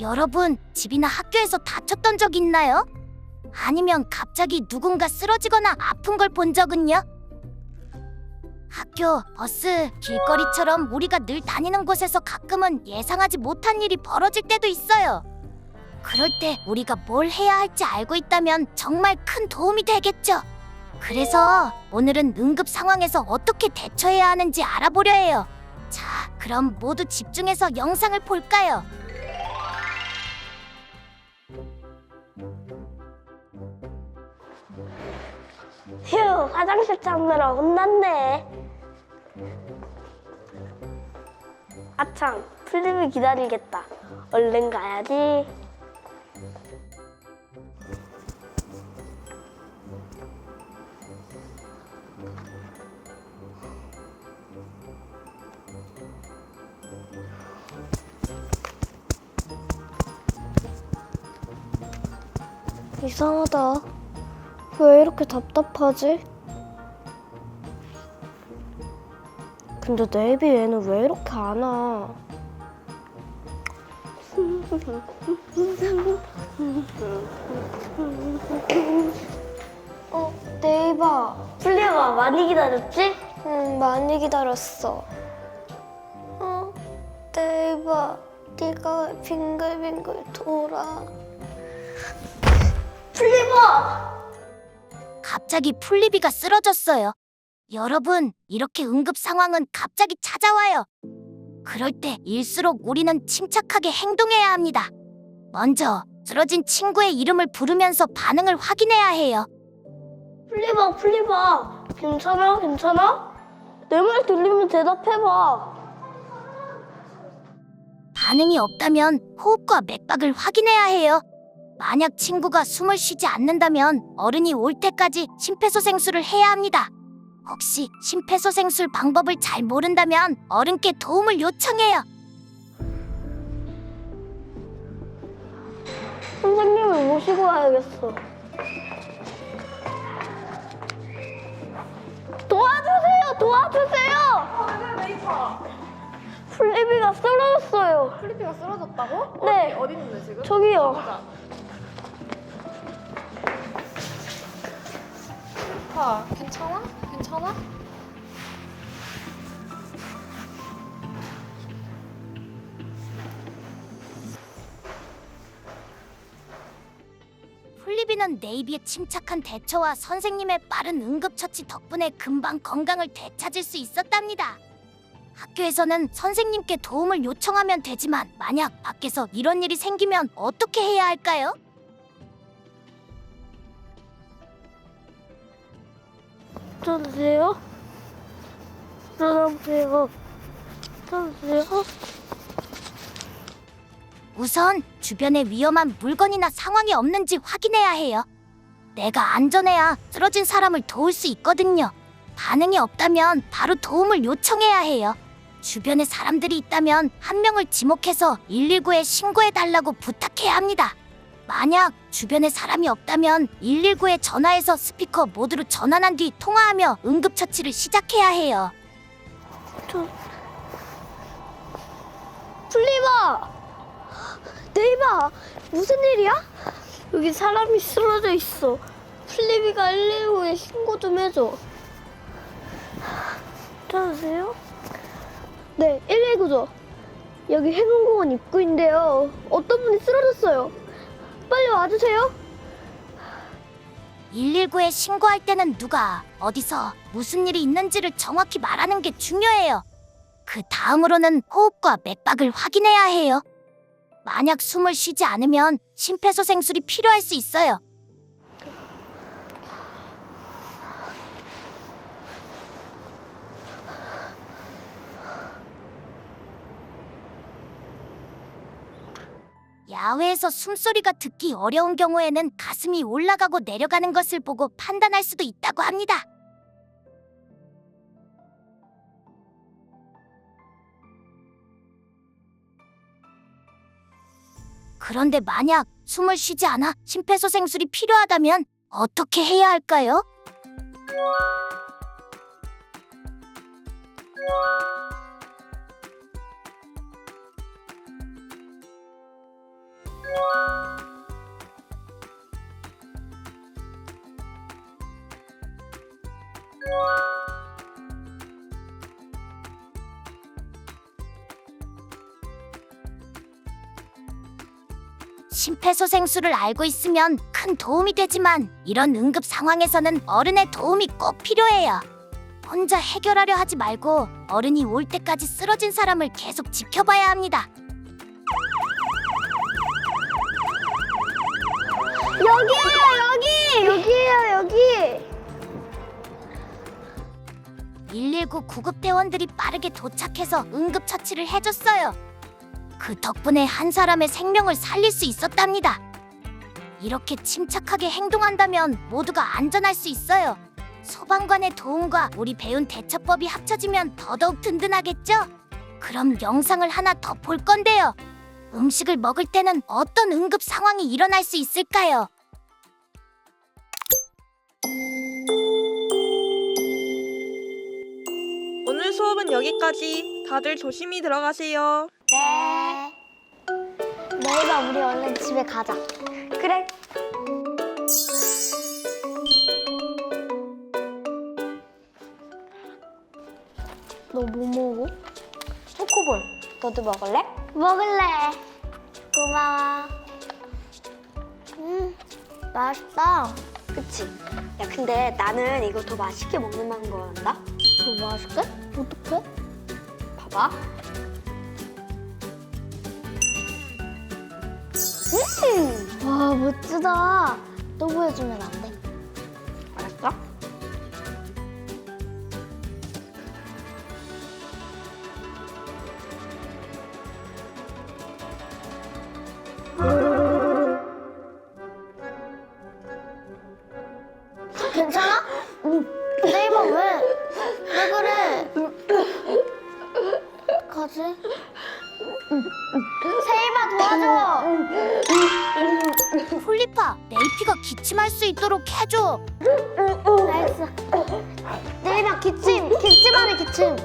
여러분, 집이나 학교에서 다쳤던 적 있나요? 아니면 갑자기 누군가 쓰러지거나 아픈 걸 본 적은요? 학교, 버스, 길거리처럼 우리가 늘 다니는 곳에서 가끔은 예상하지 못한 일이 벌어질 때도 있어요. 그럴 때 우리가 뭘 해야 할지 알고 있다면 정말 큰 도움이 되겠죠. 그래서 오늘은 응급 상황에서 어떻게 대처해야 하는지 알아보려 해요. 자, 그럼 모두 집중해서 영상을 볼까요? 휴, 화장실 찾느라 혼났네. 아참, 풀림이 기다리겠다. 얼른 가야지. 이상하다. 왜 이렇게 답답하지? 근데 네이비 얘는 왜 이렇게 안 와? 네이바. 풀림아, 많이 기다렸지? 응, 많이 기다렸어. 네이바, 네가 왜 빙글빙글 돌아? 풀림아! 갑자기 풀리비가 쓰러졌어요. 여러분, 이렇게 응급 상황은 갑자기 찾아와요. 그럴 때 일수록 우리는 침착하게 행동해야 합니다. 먼저 쓰러진 친구의 이름을 부르면서 반응을 확인해야 해요. 풀림아, 괜찮아? 내 말 들리면 대답해봐. 반응이 없다면 호흡과 맥박을 확인해야 해요. 만약 친구가 숨을 쉬지 않는다면 어른이 올 때까지 심폐소생술을 해야 합니다. 혹시 심폐소생술 방법을 잘 모른다면 어른께 도움을 요청해요. 선생님을 모시고 와야겠어. 도와주세요! 풀리비가 쓰러졌어요. 플리피가 쓰러졌다고? 네. 어디 있는데 지금? 저기요. 보자. 아, 괜찮아? 풀리비는 네이비의 침착한 대처와 선생님의 빠른 응급처치 덕분에 금방 건강을 되찾을 수 있었답니다. 학교에서는 선생님께 도움을 요청하면 되지만 만약 밖에서 이런 일이 생기면 어떻게 해야 할까요? 저주세요. 일어나보세요. 저주세요. 우선 주변에 위험한 물건이나 상황이 없는지 확인해야 해요. 내가 안전해야 쓰러진 사람을 도울 수 있거든요. 반응이 없다면 바로 도움을 요청해야 해요. 주변에 사람들이 있다면 한 명을 지목해서 119에 신고해달라고 부탁해야 합니다. 만약 주변에 사람이 없다면 119에 전화해서 스피커 모드로 전환한 뒤 통화하며 응급처치를 시작해야 해요. 풀리바! 네이바! 무슨 일이야? 여기 사람이 쓰러져 있어. 풀리비가 119에 신고 좀 해줘. 찾으세요? 네, 119죠. 여기 행운공원 입구인데요. 어떤 분이 쓰러졌어요. 빨리 와주세요. 119에 신고할 때는 누가, 어디서, 무슨 일이 있는지를 정확히 말하는 게 중요해요. 그 다음으로는 호흡과 맥박을 확인해야 해요. 만약 숨을 쉬지 않으면 심폐소생술이 필요할 수 있어요. 야외에서 숨소리가 듣기 어려운 경우에는 가슴이 올라가고 내려가는 것을 보고 판단할 수도 있다고 합니다. 그런데 만약 숨을 쉬지 않아 심폐소생술이 필요하다면 어떻게 해야 할까요? 심폐소생술을 알고 있으면 큰 도움이 되지만 이런 응급 상황에서는 어른의 도움이 꼭 필요해요. 혼자 해결하려 하지 말고 어른이 올 때까지 쓰러진 사람을 계속 지켜봐야 합니다. 여기에요, 여기. 119 구급대원들이 빠르게 도착해서 응급처치를 해줬어요. 그 덕분에 한 사람의 생명을 살릴 수 있었답니다. 이렇게 침착하게 행동한다면 모두가 안전할 수 있어요. 소방관의 도움과 우리 배운 대처법이 합쳐지면 더더욱 든든하겠죠? 그럼 영상을 하나 더 볼 건데요. 음식을 먹을 때는 어떤 응급 상황이 일어날 수 있을까요? 오늘 수업은 여기까지. 다들 조심히 들어가세요. 네. 네이버, 우리 얼른 집에 가자. 그래. 너 뭐 먹어? 초코볼. 너도 먹을래? 먹을래. 고마워. 맛있다. 그치? 야, 근데 나는 이거 더 맛있게 먹는 방법 안다? 너 맛있게? 어떡해? 봐봐. 와, 멋지다. 또 보여주면 안 돼? 알았어? 괜찮아? 네이버 왜? 왜 그래? 가지? 세이바 도와줘. 폴리파, 네이피가 기침할 수 있도록 해줘. 알겠어. 네이바 기침하네 기침.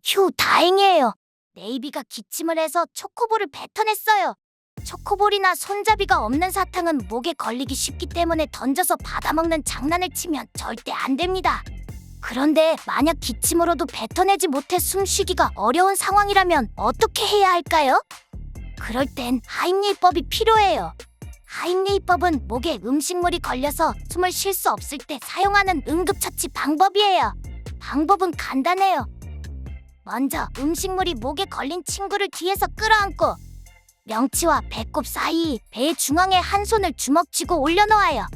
휴, 다행이에요. 네이비가 기침을 해서 초코볼을 뱉어냈어요. 초코볼이나 손잡이가 없는 사탕은 목에 걸리기 쉽기 때문에 던져서 받아먹는 장난을 치면 절대 안 됩니다. 그런데 만약 기침으로도 뱉어내지 못해 숨쉬기가 어려운 상황이라면 어떻게 해야 할까요? 그럴 땐 하임리히법이 필요해요. 하임리히법은 목에 음식물이 걸려서 숨을 쉴 수 없을 때 사용하는 응급처치 방법이에요. 방법은 간단해요. 먼저 음식물이 목에 걸린 친구를 뒤에서 끌어안고 명치와 배꼽 사이 배 중앙에 한 손을 주먹 쥐고 올려놓아요.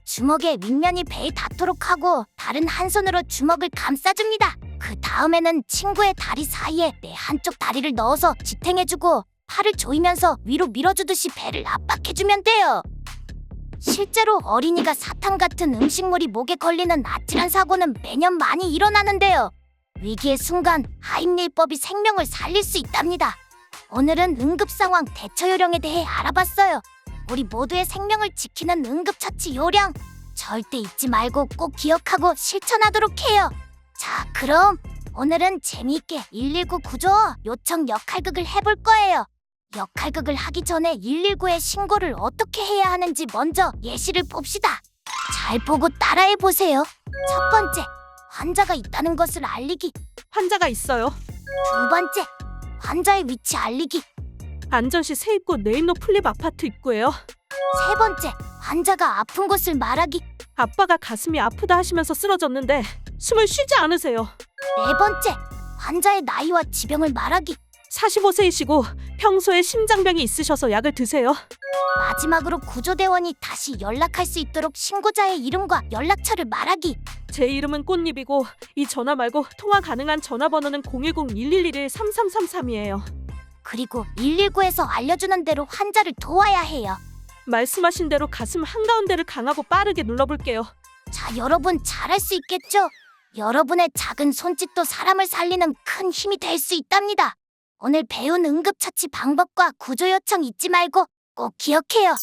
주먹의 윗면이 배에 닿도록 하고 다른 한 손으로 주먹을 감싸줍니다. 그 다음에는 친구의 다리 사이에 내 한쪽 다리를 넣어서 지탱해주고 팔을 조이면서 위로 밀어주듯이 배를 압박해주면 돼요. 실제로 어린이가 사탕 같은 음식물이 목에 걸리는 아찔한 사고는 매년 많이 일어나는데요. 위기의 순간 하임리히법이 생명을 살릴 수 있답니다. 오늘은 응급상황 대처 요령에 대해 알아봤어요. 우리 모두의 생명을 지키는 응급처치 요령 절대 잊지 말고 꼭 기억하고 실천하도록 해요. 자, 그럼 오늘은 재미있게 119 구조 요청 역할극을 해볼 거예요. 역할극을 하기 전에 119에 신고를 어떻게 해야 하는지 먼저 예시를 봅시다. 잘 보고 따라해보세요. 첫 번째, 환자가 있다는 것을 알리기. 환자가 있어요. 두 번째, 환자의 위치 알리기. 안전시 세입구 네임노 플립 아파트 입구예요. 세 번째, 환자가 아픈 곳을 말하기. 아빠가 가슴이 아프다 하시면서 쓰러졌는데 숨을 쉬지 않으세요. 네 번째, 환자의 나이와 지병을 말하기. 45세이시고 평소에 심장병이 있으셔서 약을 드세요. 마지막으로 구조대원이 다시 연락할 수 있도록 신고자의 이름과 연락처를 말하기. 제 이름은 꽃잎이고 이 전화 말고 통화 가능한 전화번호는 010-1111-3333이에요. 그리고 119에서 알려주는 대로 환자를 도와야 해요. 말씀하신 대로 가슴 한가운데를 강하고 빠르게 눌러볼게요. 자, 여러분 잘할 수 있겠죠? 여러분의 작은 손짓도 사람을 살리는 큰 힘이 될 수 있답니다. 오늘 배운 응급처치 방법과 구조 요청 잊지 말고 꼭 기억해요.